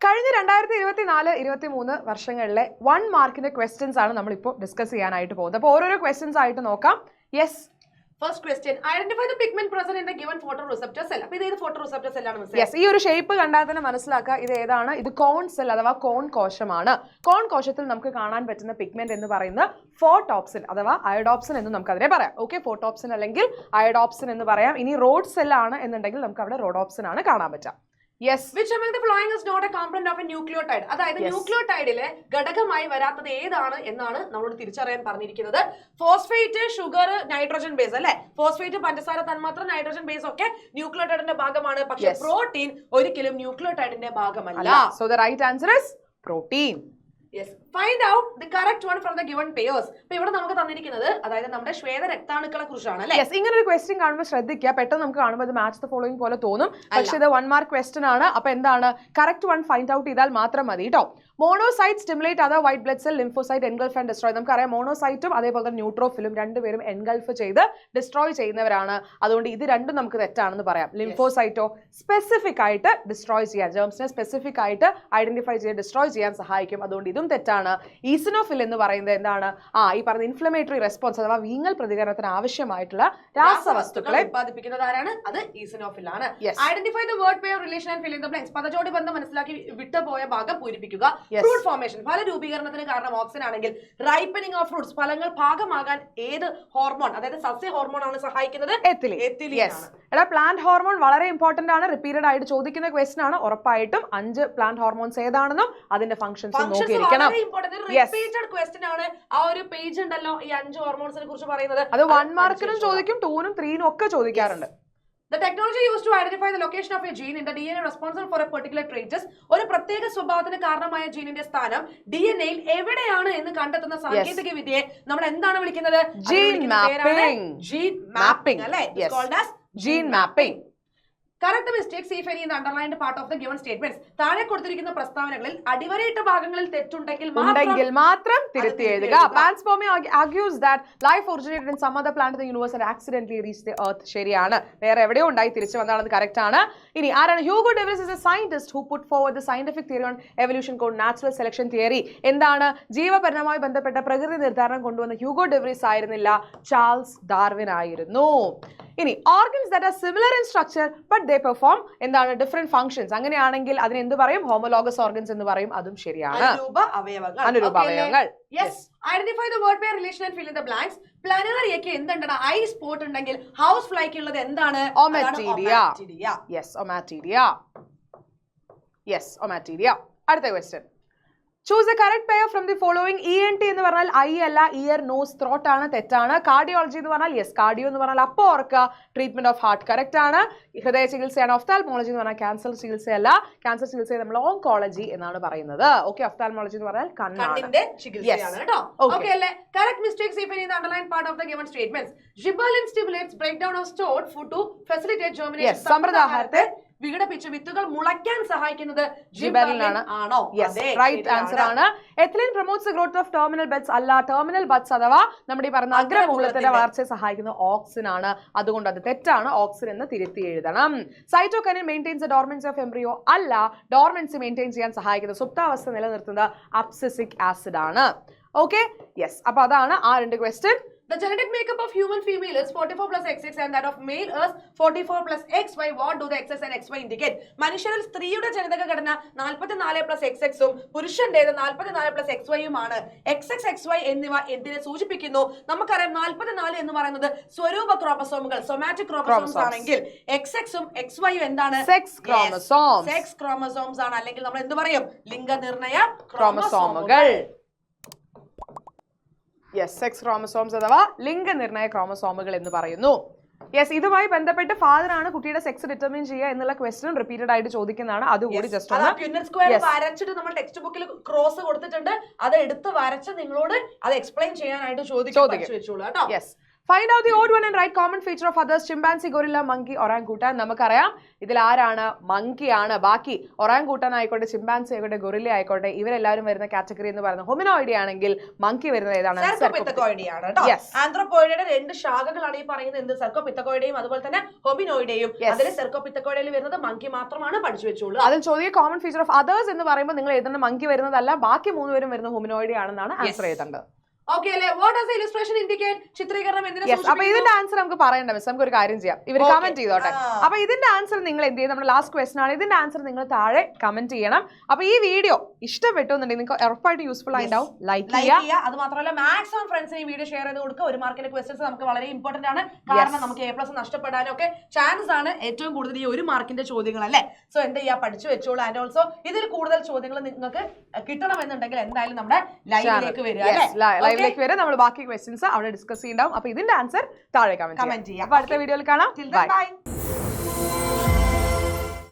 കഴിഞ്ഞ 2024-23 വർഷങ്ങളിലെ 1 മാർക്കിന്റെ ക്വസ്റ്റ്യൻസ് ആണ് നമ്മൾ ഇപ്പോൾ ഡിസ്കസ് ചെയ്യാനായിട്ട് പോകുന്നത്. അപ്പോൾ ഓരോരോ ക്വസ്റ്റ്യൻസ് ആയിട്ട് നോക്കാം. Yes, First question, identify the pigment present in the given photoreceptor cell. അപ്പോൾ ഇത് photoreceptor cell ആണ് മിസ്. യെസ്, ഈ ഒരു ഷേപ്പ് കണ്ടാൽ തന്നെ മനസ്സിലാക്കുക ഇത് ഏതാണ്. ഇത് കോൺ സെൽ അഥവാ കോൺ കോശമാണ്. കോൺ കോശത്തിൽ നമുക്ക് കാണാൻ പറ്റുന്ന പിഗ്മെന്റ് എന്ന് പറയുന്നത് ഫോട്ടോപ്സിൻ അഥവാ അയോഡോപ്സിൻ എന്ന് നമുക്ക് അതിനെ പറയാം. ഓക്കെ, ഫോട്ടോപ്സിൻ അല്ലെങ്കിൽ അയോഡോപ്സിൻ എന്ന് പറയാം. ഇനി റോഡ് സെൽ ആണ് എന്നുണ്ടെങ്കിൽ നമുക്ക് അവിടെ റോഡോപ്സിൻ ആണ് കാണാൻ പറ്റുക. Yes, which among the following is not a component of a nucleotide? അതായത് ന്യൂക്ലിയോടൈഡിലെ ഘടകമായി വരാത്തത് ഏതാണ് എന്നാണ് നമ്മളോട് തിരിച്ചറിയാൻ പറഞ്ഞിരിക്കുന്നത്. ഫോസ്ഫേറ്റ്, ഷുഗർ, നൈട്രോജൻ ബേസ് അല്ലെ. ഫോസ്ഫേറ്റ്, പഞ്ചസാര തന്മാത്ര, നൈട്രോജൻ ബേസ് ഒക്കെ ന്യൂക്ലിയോടൈഡിന്റെ ഭാഗമാണ്. പക്ഷേ പ്രോട്ടീൻ ഒരിക്കലും ന്യൂക്ലിയോടൈഡിന്റെ ഭാഗമല്ല. So the right answer is protein. Yes. Find out the correct one from the given pairs. അപ്പോൾ ഇവിടെ നമുക്ക് തന്നിരിക്കുന്നത് അതായത് നമ്മുടെ ശ്വേത രക്താണുക്കളെ കുറിച്ചാണ് അല്ലേ. യെസ്, ഇങ്ങനെ ഒരു ക്വസ്റ്റ്യൻ കാണുമ്പോൾ ശ്രദ്ധിക്കുക. പെട്ടെന്ന് നമുക്ക് കാണുമ്പോൾ ഇത് മാച്ച് ദ ഫോളോയിങ് പോലെ തോന്നും, പക്ഷേ ഇത് 1 മാർക്ക് ക്വസ്റ്റ്യൻ ആണ്. അപ്പോൾ എന്താണ് കറക്റ്റ് വൺ ഫൈൻഡ് ഔട്ട് ചെയ്താൽ മാത്രം മതി കേട്ടോ. Monocyte stimulate other white blood cell, lymphocyte engulf and destroy. നമുക്കറിയാം മോണോസൈറ്റും അതേപോലെ തന്നെ ന്യൂട്രോഫിലും രണ്ടുപേരും എൻഗൾഫ് ചെയ്ത് ഡിസ്ട്രോയ് ചെയ്യുന്നവരാണ്. അതുകൊണ്ട് ഇത് രണ്ടും നമുക്ക് തെറ്റാണെന്ന് പറയാം. ലിംഫോസൈറ്റോ സ്പെസിഫിക് ആയിട്ട് ഡിസ്ട്രോയ് ചെയ്യാൻ, ജേംസിനെ സ്പെസിഫിക് ആയിട്ട് ഐഡന്റിഫൈ ചെയ്ത് ഡിസ്ട്രോയ് ചെയ്യാൻ സഹായിക്കും. അതുകൊണ്ട് ഇതും തെറ്റാണ്. ഈസിനോഫിൽ എന്ന് പറയുന്നത് എന്താണ്? ഈ പറഞ്ഞ ഇൻഫ്ലമേറ്ററി റെസ്പോൺസ് അഥവാ വീങ്ങൽ പ്രതികരണത്തിന് ആവശ്യമായിട്ടുള്ള രാസവസ്തുക്കളെ ഉത്പാദിപ്പിക്കുന്നത് ആരാണ്? അത് ഈസിനോഫിൽ ആണ്. Identify the word pair relation and filling the blanks. പദജോടി ബന്ധം മനസ്സിലാക്കി വിട്ടുപോയ ഭാഗം പൂരിപ്പിക്കുക. ഫ്രൂട്ട് ഫോർമേഷൻ, ഫല രൂപീകരണത്തിന് കാരണം ഓക്സിൻ ആണെങ്കിൽ റൈപ്പനിങ് ഓഫ് ഫ്രൂട്ട്സ്, ഫലങ്ങൾ പാകമാകാൻ ഏത് ഹോർമോൺ അതായത് സസ്യ ഹോർമോൺ ആണ് സഹായിക്കുന്നത്? എത്തിലീൻ. പ്ലാന്റ് ഹോർമോൺ വളരെ ഇമ്പോർട്ടന്റ് ആണ്. റിപ്പീറ്റഡ് ആയിട്ട് ചോദിക്കുന്ന ക്വസ്റ്റൻ ആണ്. ഉറപ്പായിട്ടും 5 പ്ലാന്റ് ഹോർമോൺസ് ഏതാണെന്നും അതിന്റെ ഫംഗ്ഷൻസ് നോക്കിയിരിക്കണം. റിപ്പീറ്റഡ് ക്വസ്റ്റൻ ആണ്. ആ ഒരു പേജ് ഉണ്ടല്ലോ ഈ 5 ഹോർമോൺസിനെ കുറിച്ച് പറയുന്നത്. അത് 1 മാർക്കിനും ചോദിക്കും, 2-നും 3-നും ഒക്കെ ചോദിക്കാറുണ്ട്. The technology used to identify the location of a gene in the DNA responsible for a particular trait. ഒരു പ്രത്യേക സ്വഭാവത്തിന് കാരണമായ ജീനിന്റെ സ്ഥാനം ഡിഎൻഎയിൽ എവിടെയാണ് എന്ന് കണ്ടെത്തുന്ന സാങ്കേതിക വിദ്യയെ നമ്മൾ എന്താണ് വിളിക്കുന്നത്? Gene mapping. ജീൻ മാപ്പിംഗ് അല്ലേ? It's called as gene mapping. Correct the mistakes if any in the underlined part of the given statements. താഴെ കൊടുത്തിരിക്കുന്ന പ്രസ്താവനകളിൽ അടിവരയിട്ട ഭാഗങ്ങളിൽ തെറ്റുണ്ടെങ്കിൽ മാത്രം തിരുത്തി എഴുതുക. Panspermia argues that life originated in some other planet in the universe and accidentally reached the earth. ശരിയാണ്, വേറെ എവിടെയോ ഉണ്ടായി തിരിച്ചു വന്നാണ്. കറക്റ്റ് ആണ്. ഇനി ആരാണ്? Hugo Davis is a scientist who put forward the scientific theory on evolution called natural selection theory. എന്താണ്? ജീവപരിണാമവുമായി ബന്ധപ്പെട്ട പ്രകൃതി നിർദ്ധാരണം കൊണ്ടുവന്ന ഹ്യൂഗോ ഡെവിസ് ആയിരുന്നില്ല, ചാൾസ് ഡാർവിൻ ആയിരുന്നു. ഇനി organs that are similar in structure but they perform എന്താണ് ഡിഫറെന്റ് ഫങ്ഷൻസ്. അങ്ങനെയാണെങ്കിൽ അതിന് എന്ത് പറയും? ഹോമോലോഗസ് ഓർഗൻസ് എന്ന് പറയും. അതും ശരിയാണ്. അനുരൂപ അവയവങ്ങൾ. Yes, identify the word pair relation and fill in the blanks. പ്ലാനറിയക്ക് എന്തുണ്ടാ? ഐ സ്പോട്ട് ഉണ്ടെങ്കിൽ ഹൗസ് ഫ്ലൈക്ക് ഉള്ളത് എന്താണ്? Ommatidia. Yes, ommatidia. Yes, ommatidia. അടുത്ത question. Choose a correct pair from the following. ENT എന്ന് പറഞ്ഞാൽ ഐ അല്ല, ഇയർ, നോസ്, ത്രോട്ട് ആണ്. തെറ്റാണ്. കാർഡിയോളജി എന്ന് പറഞ്ഞാൽ യെസ്, കാർഡിയോ എന്ന് പറഞ്ഞാൽ അപ്പോൾ ഓർക്കുക ട്രീറ്റ്മെന്റ് ഓഫ് ഹാർട്ട്. കറക്റ്റ് ആണ്. ഹൃദയ ചികിത്സയാണ്. ഒഫ്താൽമോളജി എന്ന് പറഞ്ഞാൽ ക്യാൻസർ ചികിത്സയല്ല. ക്യാൻസർ ചികിത്സയെ നമ്മൾ ഓങ്കോളജി എന്നാണ് പറയുന്നത്. ഓക്കെ, ഒഫ്താൽമോളജി എന്ന് പറഞ്ഞാൽ കണ്ണിന്റെ ചികിത്സയാണ് കേട്ടോ. ഓക്കേ അല്ലേ? Correct mistakes if any in the underlined part of the given statements. Gibberellin stimulates breakdown of stored food to facilitate germination. സമൃദ്ധാഹാരത്തെ വിഘടിപ്പിച്ച് വിത്തുകൾ മുളയ്ക്കാൻ സഹായിക്കുന്നത് ജിബെറിലിൻ ആണോ? യെസ്, റൈറ്റ് ആൻസർ ആണ്. Ethylene promotes the growth of terminal buds അല്ല. Terminal buds അഥവാ നമ്മുടെ ഈ പറയുന്ന അഗ്രമൂലത്തിന്റെ വളർച്ചയെ സഹായിക്കുന്ന ഓക്സിൻ ആണ്. അതുകൊണ്ട് അത് തെറ്റാണ്. ഓക്സിൻ എന്ന് തിരുത്തി എഴുതണം. Cytokinin maintains dormancy of embryo അല്ല. ഡോർമൻസി മെയിൻറ്റെയിൻ ചെയ്യാൻ സഹായിക്കുന്നത്, സുപ്താവസ്ഥ നിലനിർത്തുന്നത് അബ്സിസിക് ആസിഡ് ആണ്. Okay, yes. അപ്പൊ അതാണ് ആ 2 question. The genetic makeup of human female is 44 plus XX and that of male is 44 plus XY. What do the XX and XY indicate? മനുഷ്യരിൽ സ്ത്രീയുടെ ജനിതക ഘടന 44 plus XX ഉം പുരുഷന്റേത് 44 plus XY ഉമാണ്. XX, XY എന്നിവ എന്തിനെ സൂചിപ്പിക്കുന്നു? നമുക്കറിയാം 44 എന്ന് പറയുന്നത് സ്വരൂപ ക്രോമസോമുകൾ, സൊമാറ്റിക് ക്രോമസോംസ് ആണെങ്കിൽ XX ഉം XY ഉം എന്താണ്? Sex chromosomes. സെക്സ് ക്രോമസോംസ് ആണ്. അല്ലെങ്കിൽ നമ്മൾ എന്ത് പറയും? ലിംഗനിർണയ ക്രോമസോമുകൾ. യെസ്, സെക്സ് ക്രോമസോംസ് അഥവാ ലിംഗനിർണയ ക്രോമസോമുകൾ എന്ന് പറയുന്നു. യെസ്, ഇതുമായി ബന്ധപ്പെട്ട് ഫാദർ ആണ് കുട്ടിയുടെ സെക്സ് ഡിറ്റർമിൻ ചെയ്യുക എന്നുള്ള ക്വസ്റ്റ്യൻ റിപ്പീറ്റഡ് ആയിട്ട് ചോദിക്കുന്നതാണ്. അതുകൂടി ജസ്റ്റ് വരച്ചിട്ട് നമ്മൾ ടെക്സ്റ്റ് ബുക്കിൽ ക്രോസ് കൊടുത്തിട്ടുണ്ട്. അത് എടുത്ത് വരച്ച് നിങ്ങളോട് അത് എക്സ്പ്ലെയിൻ ചെയ്യാനായിട്ട് ചോദിക്കും. Yes, find out the odd one and write common feature of others chimpanzee gorilla monkey orangutan. നമുക്കറിയാം ഇതിൽ ആരാണ് മങ്കി ആണ്. ബാക്കി ഒറാങ്കൂട്ടാൻ ആയിക്കോട്ടെ ചിമ്പാൻസി ആയിക്കോട്ടെ ഗൊറില്ല ആയിക്കോട്ടെ ഇവരെല്ലാവരും വരുന്ന കാറ്റഗറി എന്ന് പറയുന്നത് ഹൊമിനോയിഡി ആണെങ്കിൽ മങ്കി വരുന്നത് ഏതാണ്? സെർക്കോപിത്തക്കോയിഡിയാണ് കേട്ടോ. ആന്ത്രോപോയിഡയുടെ 2 ശാഖകളാണ് ഈ പറയുന്നത്. എന്ത്? സെർക്കോപിത്തക്കോയിഡയും അതുപോലെ തന്നെ ഹൊമിനോയിഡയും. അതിൽ സെർക്കോപിത്തക്കോയിഡയിൽ വരുന്നത് മങ്കി മാത്രമാണ്. പഠിച്ചു വെച്ചോളൂ. അതിൽ ചോദിയ കോമൺ ഫീച്ചർ ഓഫ് അതേഴ്സ് എന്ന് പറയുമ്പോൾ നിങ്ങൾ എഴുതുന്ന മങ്കി വരുന്നതല്ല, ബാക്കി 3 പേരും വരുന്ന ഹൊമിനോയിഡി ആണെന്നാണ് ആൻസർ എഴുതേണ്ടത്. Okay, what does the illustration indicate? ചിത്രീകരണം എന്തിനെ സൂചിപ്പിക്കുന്നു? അപ്പൊ ഇതിന്റെ ആൻസർ നമുക്ക് പറയണ്ട മിസ്, നമുക്ക് ഒരു കാര്യം ചെയ്യാം. ഇവർ കമന്റ് ചെയ്തോട്ടെ. അപ്പൊ ഇതിന്റെ ആൻസർ നിങ്ങൾ എന്ത് ചെയ്യും? നമ്മുടെ ലാസ്റ്റ് ക്വസ്റ്റൻ ആണ്. ഇതിന്റെ ആൻസർ നിങ്ങൾ താഴെ കമന്റ് ചെയ്യണം. അപ്പൊ ഈ വീഡിയോ ഇഷ്ടപ്പെട്ടു എന്നുണ്ടെങ്കിൽ നിങ്ങൾക്ക് ഉറപ്പായിട്ട് യൂസ്ഫുൾ ആയിട്ടുണ്ടാവും. ലൈക്ക് ചെയ്യുക. അത് മാത്രമല്ല മാക്സിമം ഫ്രണ്ട്സിന് ഈ വീഡിയോ ഷെയർ ചെയ്ത് കൊടുക്കുക. 1 മാർക്കിന്റെ ക്വസ്റ്റൻസ് നമുക്ക് വളരെ ഇമ്പോർട്ടന്റ് ആണ്. കാരണം നമുക്ക് A+ നഷ്ടപ്പെടാനും ഒക്കെ ചാൻസ് ആണ് ഏറ്റവും കൂടുതൽ ഈ 1 മാർക്കിന്റെ ചോദ്യങ്ങൾ അല്ലേ. സോ എന്ത് ചെയ്യാ? പഠിച്ചു വെച്ചോളൂ. ആൻഡ് ഓൾസോ ഇതിൽ കൂടുതൽ ചോദ്യങ്ങൾ നിങ്ങൾക്ക് കിട്ടണമെന്നുണ്ടെങ്കിൽ എന്തായാലും നമ്മുടെ ലൈവിലേക്ക് വരിക അല്ലേ. ലൈവിലേക്ക് വരെ നമ്മൾ ബാക്കി ക്വസ്റ്റ്യൻസ് അവിടെ ഡിസ്കസ് ചെയ്യുന്നുണ്ടാവും. അപ്പൊ ഇതിന്റെ ആൻസർ താഴെ കമന്റ് ചെയ്യാം. അപ്പൊ അടുത്ത വീഡിയോയിൽ കാണാം. ബൈ.